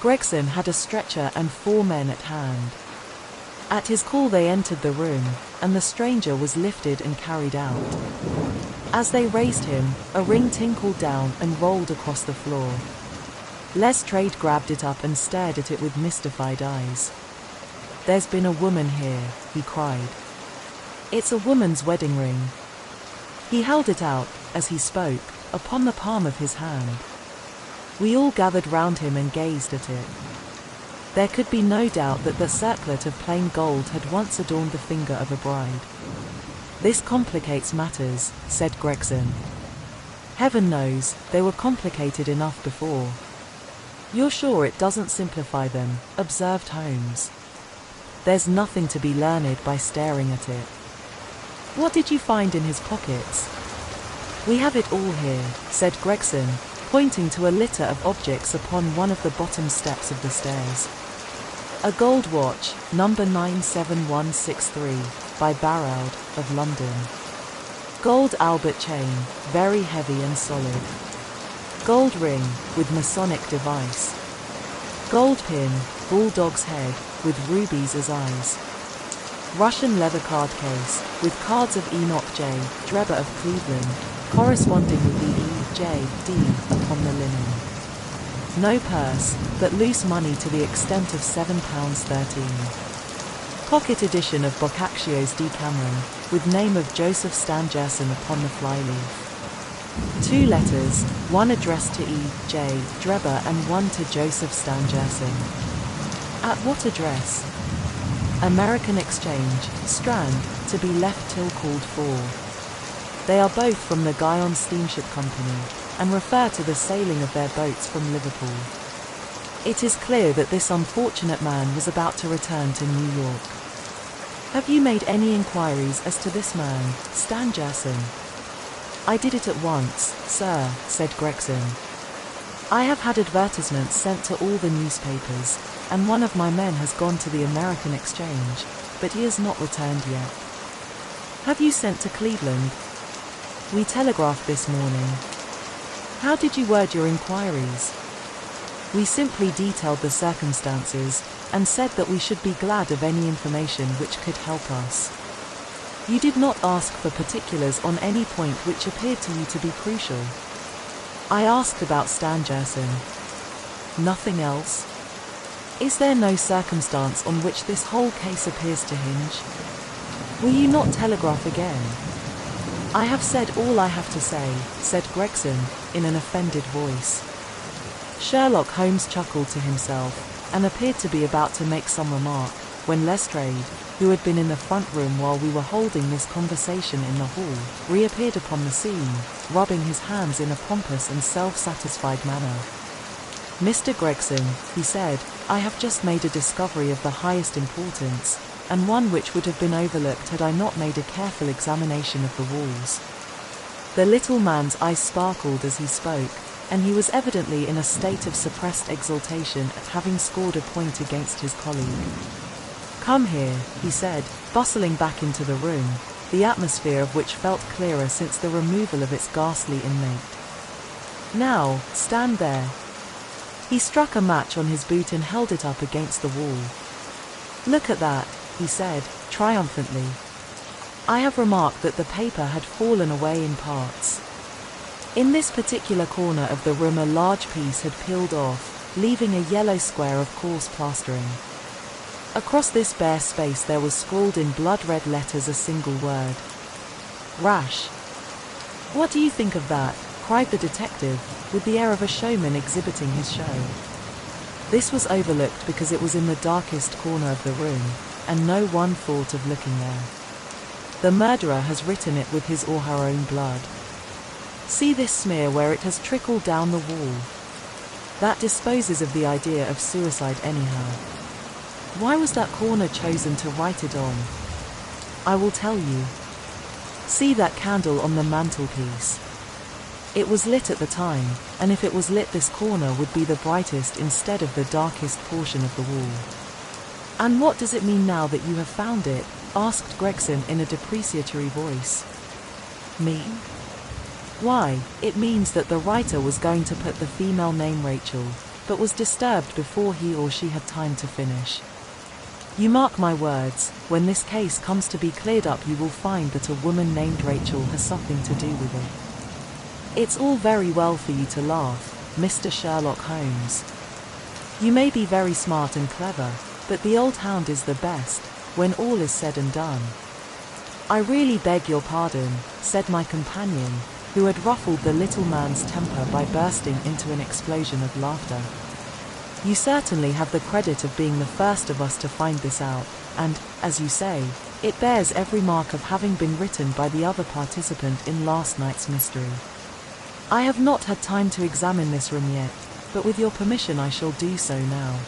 Gregson had a stretcher and 4 men at hand. At his call they entered the room, and the stranger was lifted and carried out. As they raised him, a ring tinkled down and rolled across the floor. Lestrade grabbed it up and stared at it with mystified eyes. "There's been a woman here," he cried. "It's a woman's wedding ring." He held it out, as he spoke, upon the palm of his hand. We all gathered round him and gazed at it. There could be no doubt that the circlet of plain gold had once adorned the finger of a bride. "This complicates matters," said Gregson. "Heaven knows, they were complicated enough before." "You're sure it doesn't simplify them," observed Holmes. "There's nothing to be learned by staring at it." "What did you find in his pockets?" "We have it all here," said Gregson, pointing to a litter of objects upon one of the bottom steps of the stairs. "A gold watch, number 97163, by Barraud, of London. Gold Albert chain, very heavy and solid. Gold ring, with Masonic device. Gold pin, bulldog's head, with rubies as eyes. Russian leather card case, with cards of Enoch J. Drebber of Cleveland, corresponding with the E.J.D. upon the linen. No purse, but loose money to the extent of £7.13. Pocket edition of Boccaccio's Decameron, with name of Joseph Stangerson upon the flyleaf. 2 letters, one addressed to E.J. Drebber and one to Joseph Stangerson. At what address? American Exchange, Strand, to be left till called for. They are both from the Guion Steamship Company, and refer to the sailing of their boats from Liverpool. It is clear that this unfortunate man was about to return to New York. Have you made any inquiries as to this man, Stangerson? I did it at once, sir, said Gregson. I have had advertisements sent to all the newspapers, and one of my men has gone to the American Exchange, but he has not returned yet. Have you sent to Cleveland? We telegraphed this morning. How did you word your inquiries? We simply detailed the circumstances, and said that we should be glad of any information which could help us. You did not ask for particulars on any point which appeared to you to be crucial. I asked about Stangerson. Nothing else? Is there no circumstance on which this whole case appears to hinge? Will you not telegraph again? I have said all I have to say, said Gregson, in an offended voice. Sherlock Holmes chuckled to himself, and appeared to be about to make some remark, when Lestrade, who had been in the front room while we were holding this conversation in the hall, reappeared upon the scene, rubbing his hands in a pompous and self-satisfied manner. Mr. Gregson, he said, I have just made a discovery of the highest importance, and one which would have been overlooked had I not made a careful examination of the walls. The little man's eyes sparkled as he spoke, and he was evidently in a state of suppressed exultation at having scored a point against his colleague. Come here, he said, bustling back into the room, the atmosphere of which felt clearer since the removal of its ghastly inmate. Now, stand there. He struck a match on his boot and held it up against the wall. Look at that, he said, triumphantly. I have remarked that the paper had fallen away in parts. In this particular corner of the room a large piece had peeled off, leaving a yellow square of coarse plastering. Across this bare space there was scrawled in blood-red letters a single word. Rash. What do you think of that? Cried the detective, with the air of a showman exhibiting his show. This was overlooked because it was in the darkest corner of the room, and no one thought of looking there. The murderer has written it with his or her own blood. See this smear where it has trickled down the wall. That disposes of the idea of suicide anyhow. Why was that corner chosen to write it on? I will tell you. See that candle on the mantelpiece. It was lit at the time, and if it was lit this corner would be the brightest instead of the darkest portion of the wall. And what does it mean now that you have found it? Asked Gregson in a depreciatory voice. Mean? Why, it means that the writer was going to put the female name Rachel, but was disturbed before he or she had time to finish. You mark my words, when this case comes to be cleared up you will find that a woman named Rachel has something to do with it. It's all very well for you to laugh, Mr. Sherlock Holmes. You may be very smart and clever, but the old hound is the best, when all is said and done. I really beg your pardon, said my companion, who had ruffled the little man's temper by bursting into an explosion of laughter. You certainly have the credit of being the first of us to find this out, and, as you say, it bears every mark of having been written by the other participant in last night's mystery. I have not had time to examine this room yet, but with your permission I shall do so now.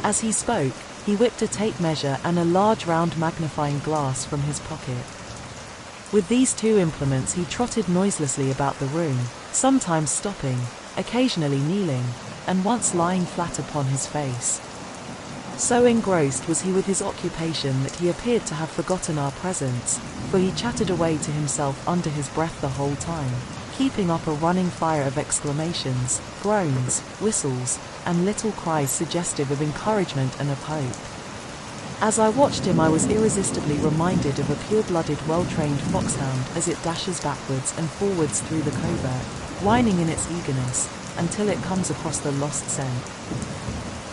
As he spoke, he whipped a tape measure and a large round magnifying glass from his pocket. With these two implements he trotted noiselessly about the room, sometimes stopping, occasionally kneeling, and once lying flat upon his face. So engrossed was he with his occupation that he appeared to have forgotten our presence, for he chattered away to himself under his breath the whole time, keeping up a running fire of exclamations, groans, whistles, and little cries suggestive of encouragement and of hope. As I watched him I was irresistibly reminded of a pure-blooded well-trained foxhound as it dashes backwards and forwards through the covert, whining in its eagerness, until it comes across the lost scent.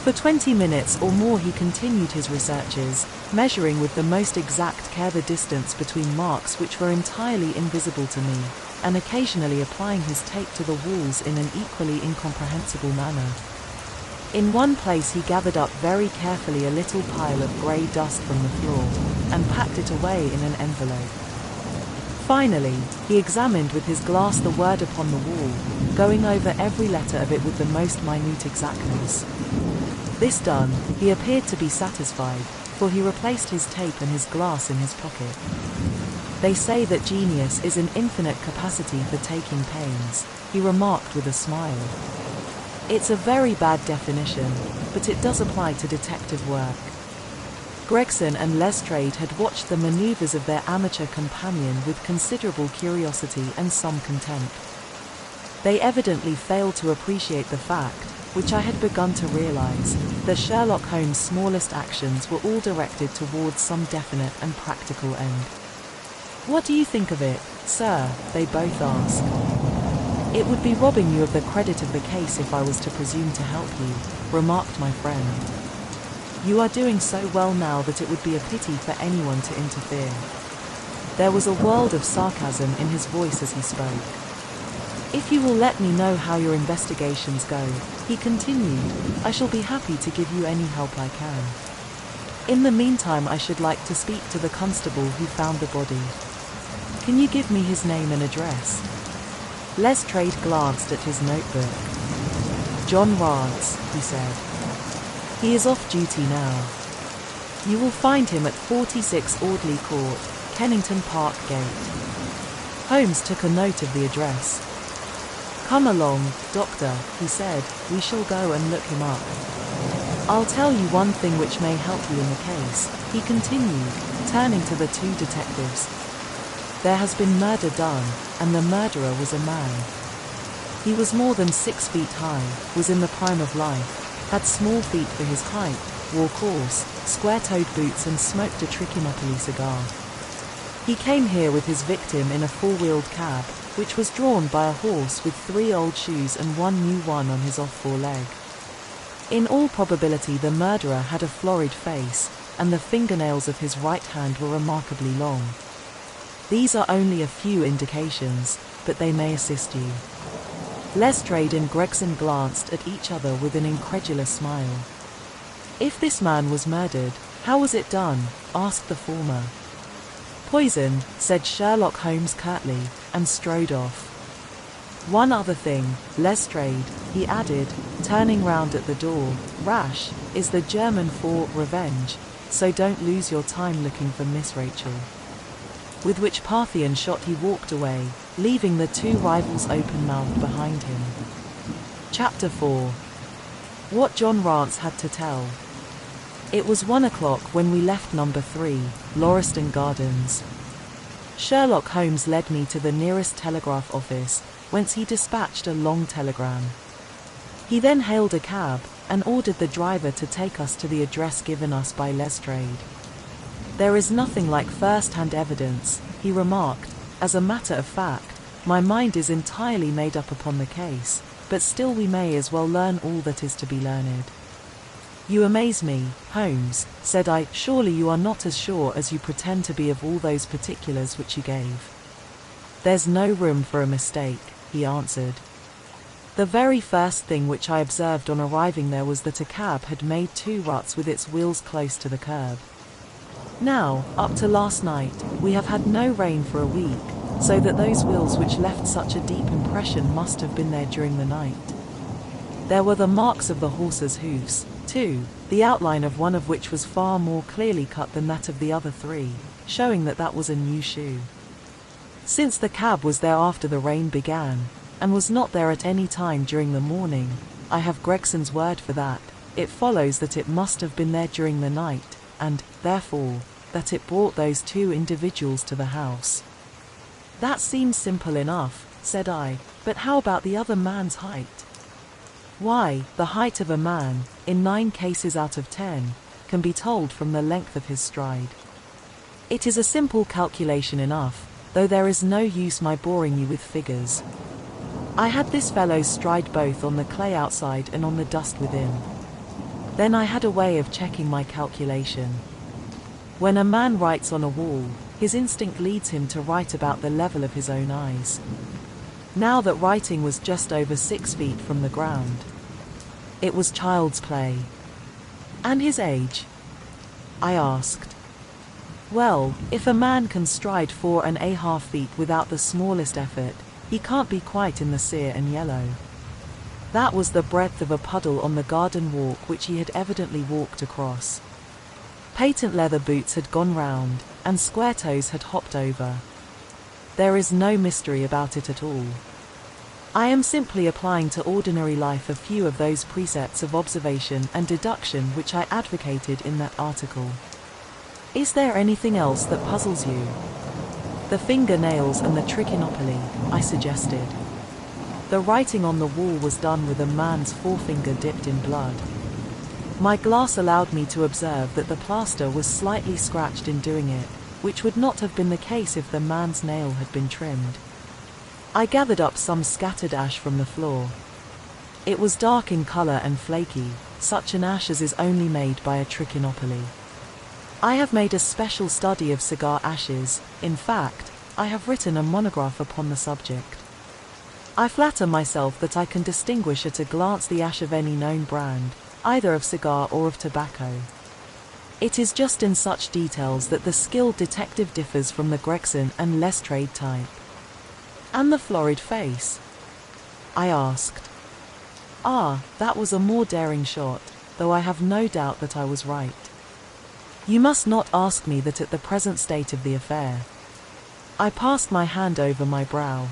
For 20 minutes or more he continued his researches, measuring with the most exact care the distance between marks which were entirely invisible to me, and occasionally applying his tape to the walls in an equally incomprehensible manner. In one place he gathered up very carefully a little pile of grey dust from the floor, and packed it away in an envelope. Finally, he examined with his glass the word upon the wall, going over every letter of it with the most minute exactness. This done, he appeared to be satisfied, for he replaced his tape and his glass in his pocket. They say that genius is an infinite capacity for taking pains, he remarked with a smile. It's a very bad definition, but it does apply to detective work. Gregson and Lestrade had watched the maneuvers of their amateur companion with considerable curiosity and some contempt. They evidently failed to appreciate the fact, which I had begun to realize, that Sherlock Holmes' smallest actions were all directed towards some definite and practical end. What do you think of it, sir? They both asked. It would be robbing you of the credit of the case if I was to presume to help you, remarked my friend. You are doing so well now that it would be a pity for anyone to interfere. There was a world of sarcasm in his voice as he spoke. If you will let me know how your investigations go, he continued, I shall be happy to give you any help I can. In the meantime, I should like to speak to the constable who found the body. Can you give me his name and address? Lestrade glanced at his notebook. John Rance, he said. He is off duty now. You will find him at 46 Audley Court, Kennington Park Gate. Holmes took a note of the address. Come along, Doctor, he said, we shall go and look him up. I'll tell you one thing which may help you in the case, he continued, turning to the two detectives. There has been murder done, and the murderer was a man. He was more than 6 feet high, was in the prime of life, had small feet for his height, wore coarse, square-toed boots and smoked a Trichinopoly cigar. He came here with his victim in a four-wheeled cab, which was drawn by a horse with 3 old shoes and 1 new one on his off foreleg. In all probability the murderer had a florid face, and the fingernails of his right hand were remarkably long. These are only a few indications, but they may assist you. Lestrade and Gregson glanced at each other with an incredulous smile. If this man was murdered, how was it done? Asked the former. Poison, said Sherlock Holmes curtly, and strode off. One other thing, Lestrade, he added, turning round at the door, rash, is the German for revenge, so don't lose your time looking for Miss Rachel. With which Parthian shot he walked away, leaving the two rivals open-mouthed behind him. Chapter 4. What John Rance had to tell. It was 1 o'clock when we left number 3, Lauriston Gardens. Sherlock Holmes led me to the nearest telegraph office, whence he dispatched a long telegram. He then hailed a cab, and ordered the driver to take us to the address given us by Lestrade. There is nothing like first-hand evidence, he remarked. As a matter of fact, my mind is entirely made up upon the case, but still we may as well learn all that is to be learned. You amaze me, Holmes, said I. Surely you are not as sure as you pretend to be of all those particulars which you gave. There's no room for a mistake, he answered. The very first thing which I observed on arriving there was that a cab had made 2 ruts with its wheels close to the curb. Now, up to last night, we have had no rain for a week, so that those wheels which left such a deep impression must have been there during the night. There were the marks of the horse's hoofs, too, the outline of one of which was far more clearly cut than that of the other 3, showing that that was a new shoe. Since the cab was there after the rain began, and was not there at any time during the morning, I have Gregson's word for that, it follows that it must have been there during the night, and, therefore, that it brought those 2 individuals to the house. That seems simple enough, said I, but how about the other man's height? Why, the height of a man, in 9 cases out of 10, can be told from the length of his stride. It is a simple calculation enough, though there is no use my boring you with figures. I had this fellow's stride both on the clay outside and on the dust within. Then I had a way of checking my calculation. When a man writes on a wall, his instinct leads him to write about the level of his own eyes. Now that writing was just over 6 feet from the ground. It was child's play. And his age? I asked. Well, if a man can stride 4½ feet without the smallest effort, he can't be quite in the sere and yellow. That was the breadth of a puddle on the garden walk which he had evidently walked across. Patent leather boots had gone round, and square toes had hopped over. There is no mystery about it at all. I am simply applying to ordinary life a few of those precepts of observation and deduction which I advocated in that article. Is there anything else that puzzles you? The fingernails and the Trichinopoly, I suggested. The writing on the wall was done with a man's forefinger dipped in blood. My glass allowed me to observe that the plaster was slightly scratched in doing it, which would not have been the case if the man's nail had been trimmed. I gathered up some scattered ash from the floor. It was dark in color and flaky, such an ash as is only made by a trichinopoly. I have made a special study of cigar ashes. In fact, I have written a monograph upon the subject. I flatter myself that I can distinguish at a glance the ash of any known brand, either of cigar or of tobacco. It is just in such details that the skilled detective differs from the Gregson and Lestrade type. And the florid face? I asked. Ah, that was a more daring shot, though I have no doubt that I was right. You must not ask me that at the present state of the affair. I passed my hand over my brow.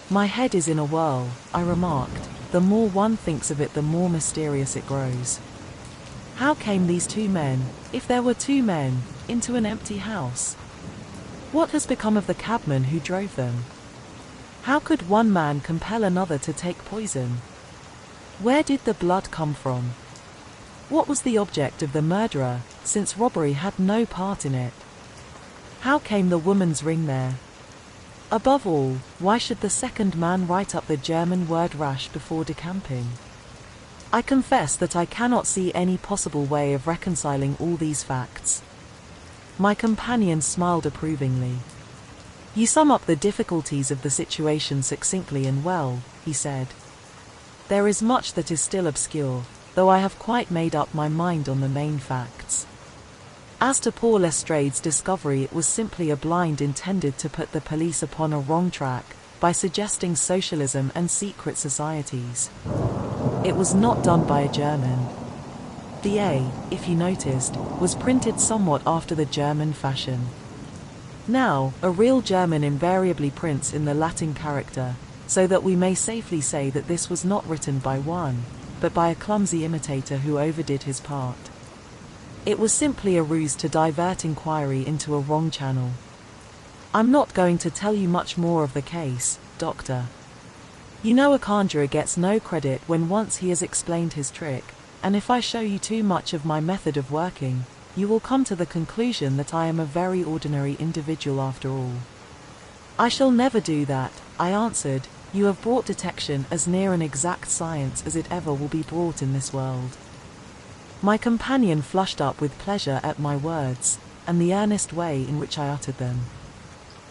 My head is in a whirl, I remarked. The more one thinks of it, the more mysterious it grows. How came these two men, if there were two men, into an empty house? What has become of the cabman who drove them? How could one man compel another to take poison? Where did the blood come from? What was the object of the murderer, since robbery had no part in it? How came the woman's ring there? Above all, why should the second man write up the German word rash before decamping? I confess that I cannot see any possible way of reconciling all these facts. My companion smiled approvingly. You sum up the difficulties of the situation succinctly and well, he said. There is much that is still obscure, though I have quite made up my mind on the main facts. As to poor Lestrade's discovery, it was simply a blind intended to put the police upon a wrong track, by suggesting socialism and secret societies. It was not done by a German. The A, if you noticed, was printed somewhat after the German fashion. Now, a real German invariably prints in the Latin character, so that we may safely say that this was not written by one, but by a clumsy imitator who overdid his part. It was simply a ruse to divert inquiry into a wrong channel. I'm not going to tell you much more of the case, Doctor. You know a conjurer gets no credit when once he has explained his trick, and if I show you too much of my method of working, you will come to the conclusion that I am a very ordinary individual after all. I shall never do that, I answered. You have brought detection as near an exact science as it ever will be brought in this world. My companion flushed up with pleasure at my words, and the earnest way in which I uttered them.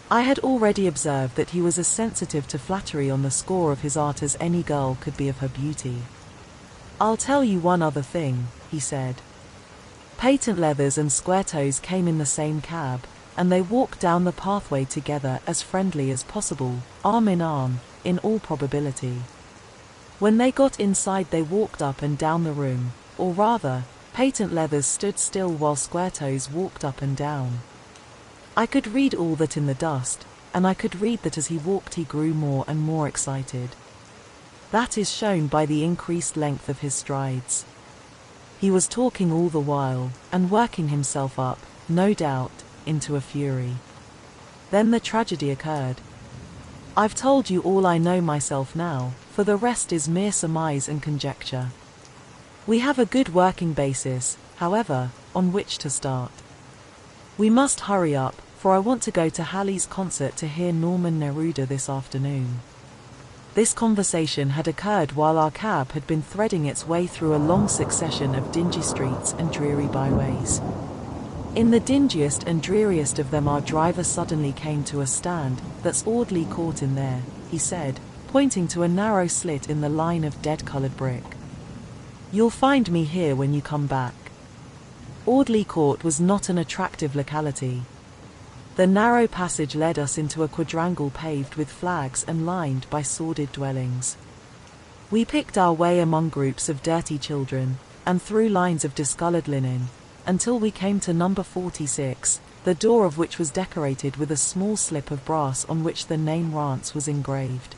I had already observed that he was as sensitive to flattery on the score of his art as any girl could be of her beauty. I'll tell you one other thing, he said. Patent Leathers and Squaretoes came in the same cab, and they walked down the pathway together as friendly as possible, arm in arm, in all probability. When they got inside they walked up and down the room, or rather, Patent Leathers stood still while Squaretoes walked up and down. I could read all that in the dust, and I could read that as he walked he grew more and more excited. That is shown by the increased length of his strides. He was talking all the while, and working himself up, no doubt, into a fury. Then the tragedy occurred. I've told you all I know myself now, for the rest is mere surmise and conjecture. We have a good working basis, however, on which to start. We must hurry up, for I want to go to Halley's concert to hear Norman Neruda this afternoon. This conversation had occurred while our cab had been threading its way through a long succession of dingy streets and dreary byways. In the dingiest and dreariest of them our driver suddenly came to a stand. That's Audley Court in there, he said, pointing to a narrow slit in the line of dead-coloured brick. You'll find me here when you come back. Audley Court was not an attractive locality. The narrow passage led us into a quadrangle paved with flags and lined by sordid dwellings. We picked our way among groups of dirty children, and through lines of discoloured linen, until we came to number 46, the door of which was decorated with a small slip of brass on which the name Rance was engraved.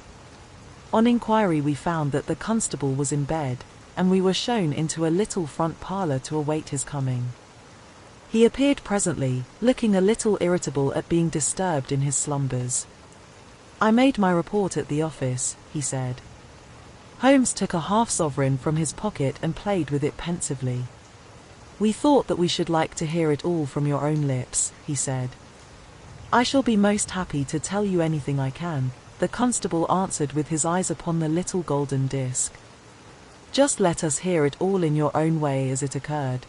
On inquiry we found that the constable was in bed, and we were shown into a little front parlour to await his coming. He appeared presently, looking a little irritable at being disturbed in his slumbers. I made my report at the office, he said. Holmes took a half-sovereign from his pocket and played with it pensively. We thought that we should like to hear it all from your own lips, he said. I shall be most happy to tell you anything I can, the constable answered with his eyes upon the little golden disc. Just let us hear it all in your own way as it occurred.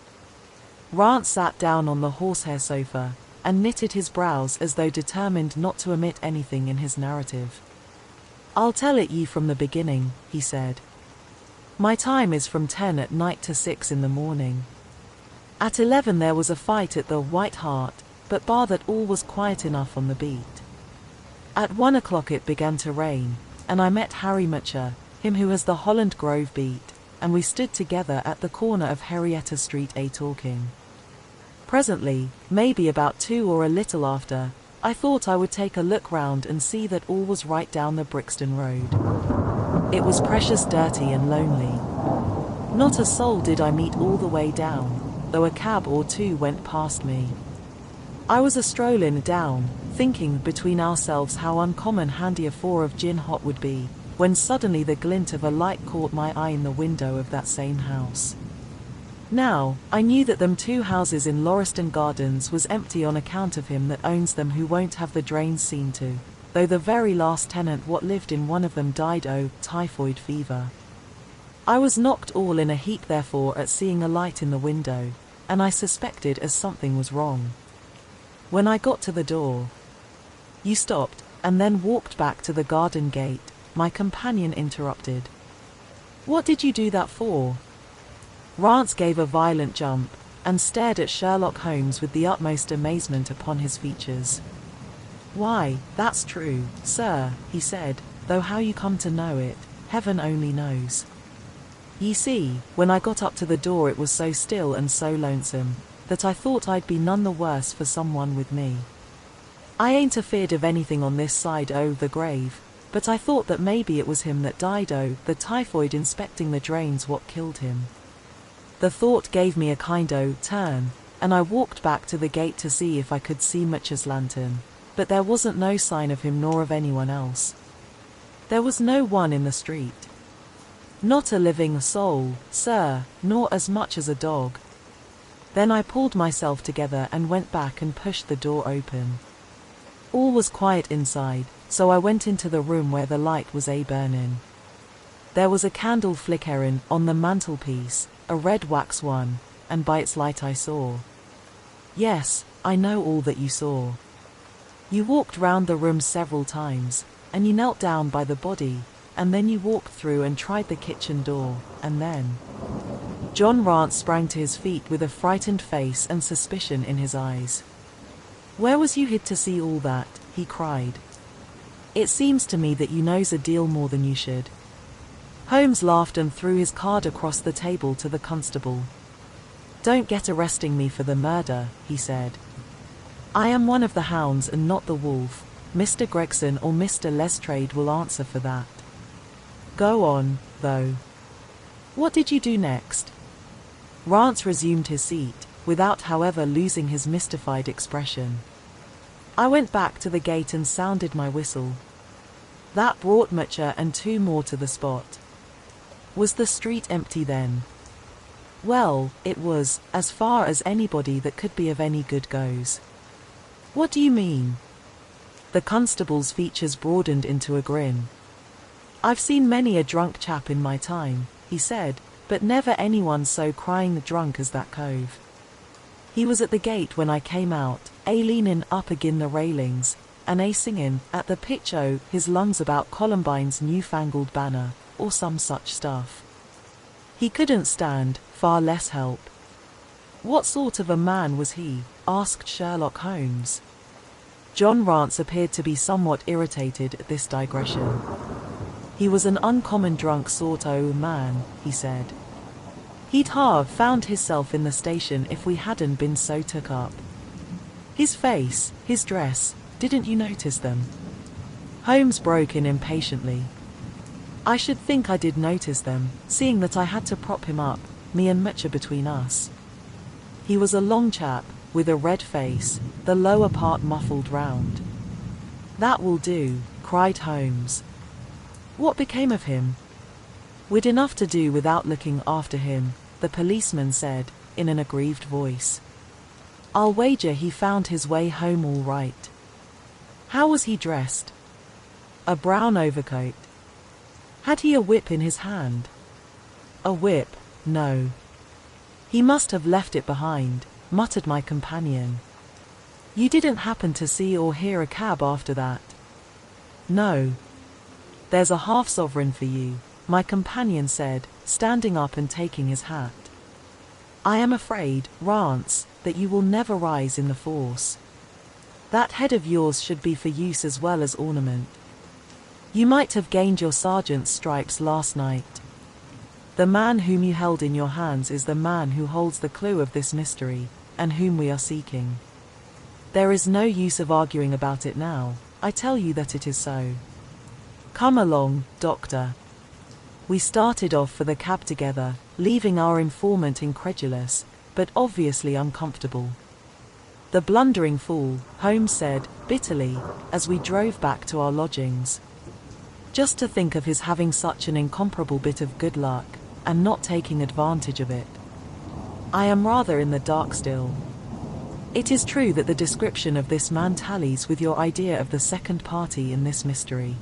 Rance sat down on the horsehair sofa and knitted his brows as though determined not to omit anything in his narrative. I'll tell it ye from the beginning, he said. My time is from 10 at night to 6 in the morning. At 11 there was a fight at the White Hart, but bar that all was quiet enough on the beat. At 1 o'clock it began to rain, and I met Harry Mutcher, him who has the Holland Grove beat, and we stood together at the corner of Henrietta Street talking. Presently, maybe about 2 or a little after, I thought I would take a look round and see that all was right down the Brixton Road. It was precious dirty and lonely. Not a soul did I meet all the way down, though a cab or two went past me. I was a-strolling down, thinking between ourselves how uncommon handy a 4 of gin hot would be, when suddenly the glint of a light caught my eye in the window of that same house. Now, I knew that them 2 houses in Lauriston Gardens was empty on account of him that owns them who won't have the drains seen to, though the very last tenant what lived in one of them died o' typhoid fever. I was knocked all in a heap therefore at seeing a light in the window, and I suspected as something was wrong. When I got to the door, you stopped, and then walked back to the garden gate, my companion interrupted. What did you do that for? Rance gave a violent jump, and stared at Sherlock Holmes with the utmost amazement upon his features. Why, that's true, sir, he said, though how you come to know it, heaven only knows. Ye see, when I got up to the door it was so still and so lonesome, that I thought I'd be none the worse for someone with me. I ain't afeard of anything on this side o' the grave, but I thought that maybe it was him that died o' the typhoid inspecting the drains what killed him. The thought gave me a kind o' turn, and I walked back to the gate to see if I could see Mutcher's lantern, but there wasn't no sign of him nor of anyone else. There was no one in the street. Not a living soul, sir, nor as much as a dog. Then I pulled myself together and went back and pushed the door open. All was quiet inside, so I went into the room where the light was burning. There was a candle flickering on the mantelpiece, a red wax one, and by its light I saw. Yes, I know all that you saw. You walked round the room several times, and you knelt down by the body, and then you walked through and tried the kitchen door, and then... John Rance sprang to his feet with a frightened face and suspicion in his eyes. Where was you hid to see all that? He cried. It seems to me that you knows a deal more than you should. Holmes laughed and threw his card across the table to the constable. Don't get arresting me for the murder, he said. I am one of the hounds and not the wolf. Mr. Gregson or Mr. Lestrade will answer for that. Go on, though. What did you do next? Rance resumed his seat, without however losing his mystified expression. I went back to the gate and sounded my whistle. That brought Mutcher and 2 more to the spot. Was the street empty then? Well, it was, as far as anybody that could be of any good goes. What do you mean? The constable's features broadened into a grin. I've seen many a drunk chap in my time, he said, but never anyone so crying drunk as that cove. He was at the gate when I came out, leaning up agin the railings, and singing, at the pitch o' his lungs about Columbine's newfangled banner, or some such stuff. He couldn't stand, far less help. What sort of a man was he? Asked Sherlock Holmes. John Rance appeared to be somewhat irritated at this digression. He was an uncommon drunk sort o' man, he said. He'd have found hisself in the station if we hadn't been so took up. His face, his dress, didn't you notice them? Holmes broke in impatiently. I should think I did notice them, seeing that I had to prop him up, me and Mutcher between us. He was a long chap, with a red face, the lower part muffled round. That will do, cried Holmes. What became of him? We'd enough to do without looking after him, the policeman said, in an aggrieved voice. I'll wager he found his way home all right. How was he dressed? A brown overcoat. Had he a whip in his hand? A whip, no. He must have left it behind, muttered my companion. You didn't happen to see or hear a cab after that? No. There's a half-sovereign for you, my companion said, standing up and taking his hat. I am afraid, Rance, that you will never rise in the force. That head of yours should be for use as well as ornament. You might have gained your sergeant's stripes last night. The man whom you held in your hands is the man who holds the clue of this mystery, and whom we are seeking. There is no use of arguing about it now, I tell you that it is so. Come along, Doctor. We started off for the cab together, leaving our informant incredulous, but obviously uncomfortable. The blundering fool, Holmes said, bitterly, as we drove back to our lodgings. Just to think of his having such an incomparable bit of good luck, and not taking advantage of it. I am rather in the dark still. It is true that the description of this man tallies with your idea of the second party in this mystery.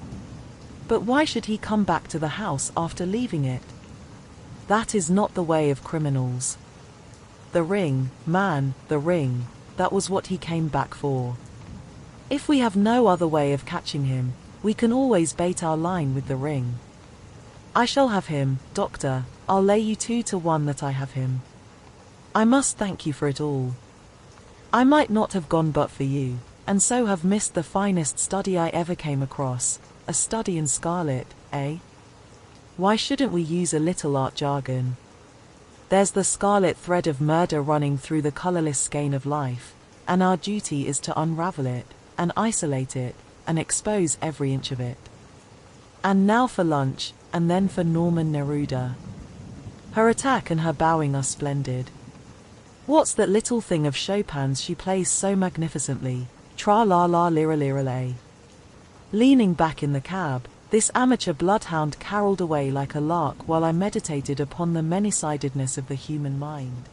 But why should he come back to the house after leaving it? That is not the way of criminals. The ring, man, the ring, that was what he came back for. If we have no other way of catching him, we can always bait our line with the ring. I shall have him, Doctor, I'll lay you 2 to 1 that I have him. I must thank you for it all. I might not have gone but for you, and so have missed the finest study I ever came across, a study in Scarlet, eh? Why shouldn't we use a little art jargon? There's the scarlet thread of murder running through the colourless skein of life, and our duty is to unravel it, and isolate it, and expose every inch of it. And now for lunch, and then for Norman Neruda. Her attack and her bowing are splendid. What's that little thing of Chopin's she plays so magnificently? Tra-la-la-lira-lira-lay. Leaning back in the cab, this amateur bloodhound caroled away like a lark while I meditated upon the many-sidedness of the human mind.